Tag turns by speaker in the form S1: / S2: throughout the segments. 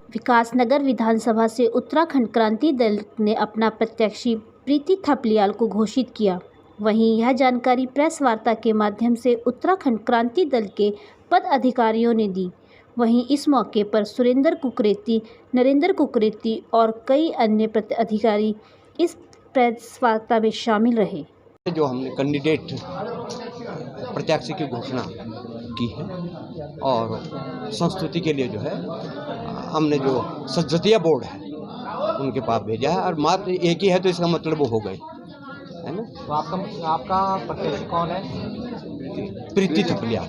S1: विकासनगर विधानसभा से उत्तराखंड क्रांति दल ने अपना प्रत्याशी प्रीति थपलियाल को घोषित किया। वहीं यह जानकारी प्रेस वार्ता के माध्यम से उत्तराखंड क्रांति दल के पदाधिकारियों ने दी। वहीं इस मौके पर सुरेंद्र कुकरेती, नरेंद्र कुकरेती और कई अन्य पदाधिकारी इस प्रेस वार्ता में शामिल रहे।
S2: जो हमने कैंडिडेट प्रत्याशी की घोषणा की है और संस्तुति के लिए जो है हमने जो संसदीय बोर्ड है उनके पास भेजा है और मात्र एक ही है तो इसका मतलब वो हो गए, है ना।
S3: तो आपका प्रत्याशी कौन है?
S2: प्रीति थपलियाल।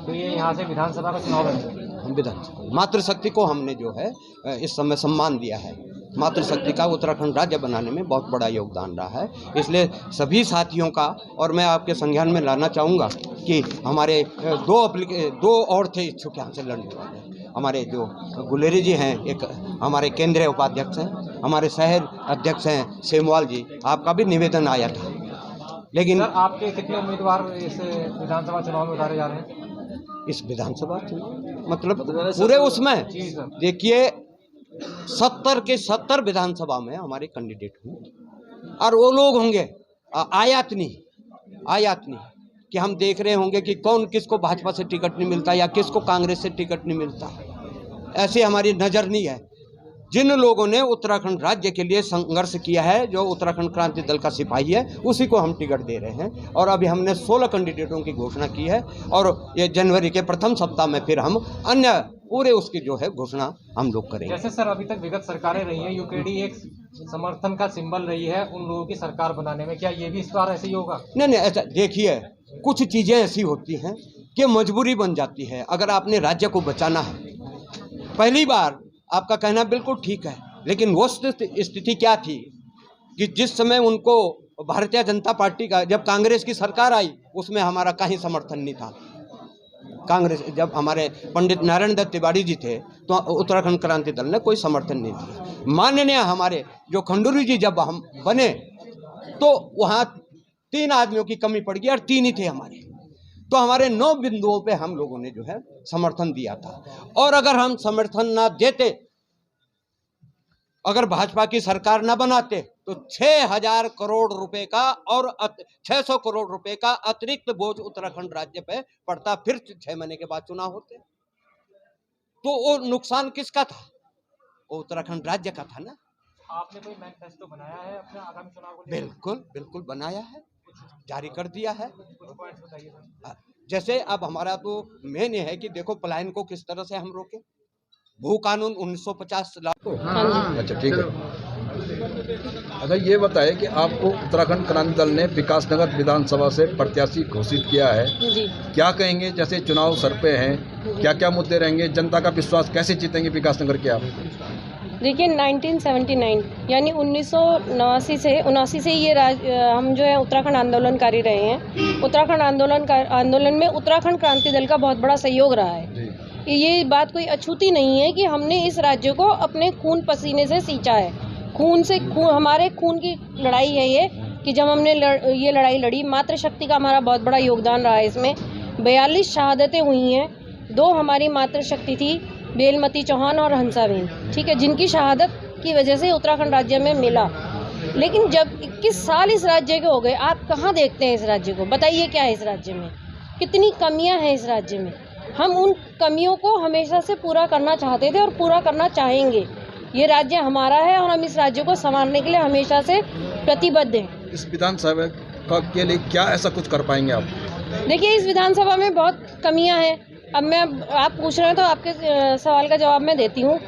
S3: तो ये यहाँ से विधानसभा का चुनाव है।
S2: हम विधानसभा मातृशक्ति को हमने जो है इस समय सम्मान दिया है। मातृशक्ति का उत्तराखंड राज्य बनाने में बहुत बड़ा योगदान रहा है, इसलिए सभी साथियों का। और मैं आपके संज्ञान में लाना चाहूँगा कि हमारे दो और थे इच्छुक यहाँ से लड़ने वाले। हमारे जो गुलेरी जी हैं, एक हमारे केंद्रीय उपाध्यक्ष हैं, हमारे शहर अध्यक्ष हैं सेमवाल जी, आपका भी निवेदन आया था। लेकिन
S3: सर, आपके कितने उम्मीदवार इस विधानसभा चुनाव में उतारे जा रहे हैं?
S2: इस विधानसभा चुनाव मतलब पूरे उसमें देखिए 70 के 70 विधानसभा में हमारे कैंडिडेट होंगे और वो लोग होंगे आयात नहीं कि हम देख रहे होंगे कि कौन किसको भाजपा से टिकट नहीं मिलता या किसको कांग्रेस से टिकट नहीं मिलता। ऐसी हमारी नज़र नहीं है। जिन लोगों ने उत्तराखंड राज्य के लिए संघर्ष किया है, जो उत्तराखंड क्रांति दल का सिपाही है, उसी को हम टिकट दे रहे हैं। और अभी हमने 16 कैंडिडेटों की घोषणा की है और ये जनवरी के प्रथम सप्ताह में फिर हम अन्य पूरे उसकी जो है घोषणा हम लोग करेंगे।
S3: जैसे सर अभी तक विगत सरकारें रही हैं, यूकेडी एक समर्थन का सिंबल रही है उन लोगों की सरकार बनाने में, क्या ये भी इस बार ऐसे ही होगा?
S2: नहीं, ऐसा देखिए, कुछ चीज़ें ऐसी होती हैं कि मजबूरी बन जाती है। अगर आपने राज्य को बचाना है, पहली बार आपका कहना बिल्कुल ठीक है, लेकिन वो स्थिति क्या थी कि जिस समय उनको भारतीय जनता पार्टी का जब कांग्रेस की सरकार आई उसमें हमारा कहीं समर्थन नहीं था। कांग्रेस जब हमारे पंडित नारायण दत्त तिवारी जी थे तो उत्तराखंड क्रांति दल ने कोई समर्थन नहीं दिया। माननीय हमारे जो खंडूरी जी जब हम बने तो वहाँ 3 आदमियों की कमी पड़ गई और 3 ही थे हमारे, तो हमारे 9 बिंदुओं पे हम लोगों ने जो है समर्थन दिया था। और अगर हम समर्थन ना देते, अगर भाजपा की सरकार ना बनाते तो 6000 करोड़ रुपए का और 600 करोड़ रुपए का अतिरिक्त बोझ उत्तराखंड राज्य पे पड़ता। फिर 6 महीने के बाद चुनाव होते तो वो नुकसान किसका था? वो उत्तराखंड राज्य का था ना।
S3: आपने कोई मैनिफेस्टो बनाया है अपने आगामी चुनाव को?
S2: बिल्कुल बनाया है, जारी कर दिया है।
S3: कुछ पॉइंट्स बताइए सर।
S2: जैसे अब हमारा तो मेन ये है कि देखो पलायन को किस तरह से हम रोके। भू कानून 1950 लागू।
S4: अच्छा, ठीक है। अच्छा, ये बताएं कि आपको उत्तराखंड क्रांति दल ने विकासनगर विधानसभा से प्रत्याशी घोषित किया है
S5: जी।
S4: क्या कहेंगे? जैसे चुनाव सर पे हैं, क्या क्या मुद्दे रहेंगे? जनता का विश्वास कैसे जीतेंगे विकासनगर के आप?
S5: देखिए 1979 यानी 1979 से ये हम जो है उत्तराखंड आंदोलनकारी रहे हैं। उत्तराखंड आंदोलन में उत्तराखंड क्रांति दल का बहुत बड़ा सहयोग रहा है। ये बात कोई अछूती नहीं है कि हमने इस राज्य को अपने खून पसीने से सींचा है। हमारे खून की लड़ाई है ये कि जब हमने ये लड़ाई लड़ी, मातृशक्ति का हमारा बहुत बड़ा योगदान रहा है इसमें। 42 शहादतें हुई हैं। 2 हमारी मातृशक्ति थी, बेलमती चौहान और हंसाबेन, ठीक है, जिनकी शहादत की वजह से उत्तराखंड राज्य में मिला। लेकिन जब 21 साल इस राज्य के हो गए, आप कहाँ देखते हैं इस राज्य को? बताइए क्या है इस राज्य में, कितनी कमियां हैं इस राज्य में। हम उन कमियों को हमेशा से पूरा करना चाहते थे और पूरा करना चाहेंगे। ये राज्य हमारा है और हम इस राज्य को संभालने के लिए हमेशा से प्रतिबद्ध हैं।
S4: इस विधानसभा के लिए क्या ऐसा कुछ कर पाएंगे आप?
S5: देखिए, इस विधानसभा में बहुत कमियां हैं। अब आप पूछ रहे हैं तो आपके सवाल का जवाब मैं देती हूँ।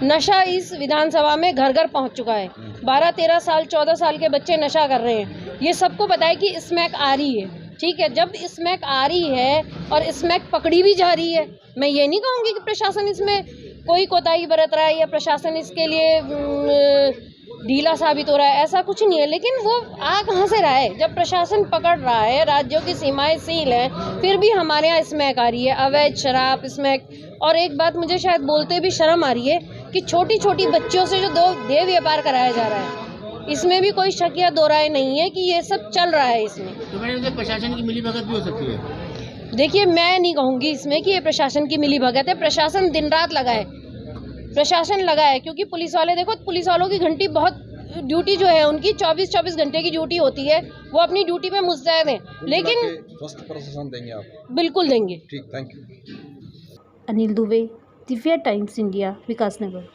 S5: नशा इस विधानसभा में घर घर पहुँच चुका है। 12, 13 साल, 14 साल के बच्चे नशा कर रहे हैं। ये सबको पता है कि स्मैक आ रही है, ठीक है। जब स्मैक आ रही है और स्मैक पकड़ी भी जा रही है, मैं ये नहीं कहूँगी कि प्रशासन इसमें कोई कोताही बरत रहा है या प्रशासन इसके लिए ढीला साबित हो रहा है, ऐसा कुछ नहीं है। लेकिन वो आ कहाँ से रहा है? जब प्रशासन पकड़ रहा है, राज्यों की सीमाएं सील हैं, फिर भी हमारे यहाँ स्मैक आ रही है, अवैध शराब, स्मैक। और एक बात मुझे शायद बोलते भी शर्म आ रही है कि छोटी छोटी बच्चियों से जो देह व्यापार कराया जा रहा है, इसमें भी कोई शक या दो राय नहीं है कि ये सब चल रहा है इसमें।
S6: तो मैडम, प्रशासन की मिलीभगत भी हो सकती है?
S5: देखिए, मैं नहीं कहूँगी इसमें कि ये प्रशासन की मिलीभगत है। प्रशासन दिन रात लगा है। प्रशासन लगा है, क्योंकि पुलिस वाले देखो, पुलिस वालों की घंटी बहुत ड्यूटी जो है उनकी 24-24 घंटे की ड्यूटी होती है, वो अपनी ड्यूटी पे मुस्तैद हैं, लेकिन
S4: स्वस्थ प्रशासन देंगे आप?
S5: बिल्कुल देंगे।
S4: ठीक, thank you.
S1: Anil Dubey, Divya times India, Vikasnagar.